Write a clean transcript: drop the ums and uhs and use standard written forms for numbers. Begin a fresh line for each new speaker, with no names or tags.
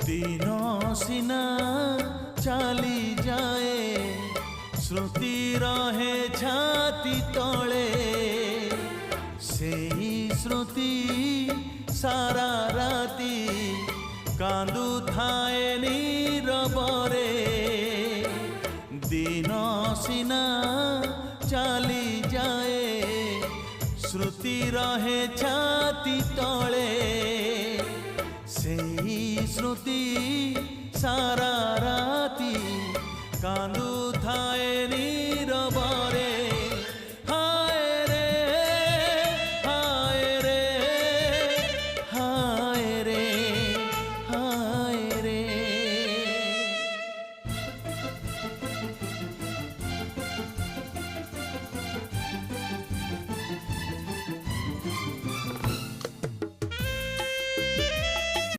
दिन सिना चली जाए श्रुति रहे छाती तले से श्रुति सारा राती कांदु थाए नीरबरे दिन सिना चली जाए श्रुति रहे छाती तले से श्रुति सारा राती कांदु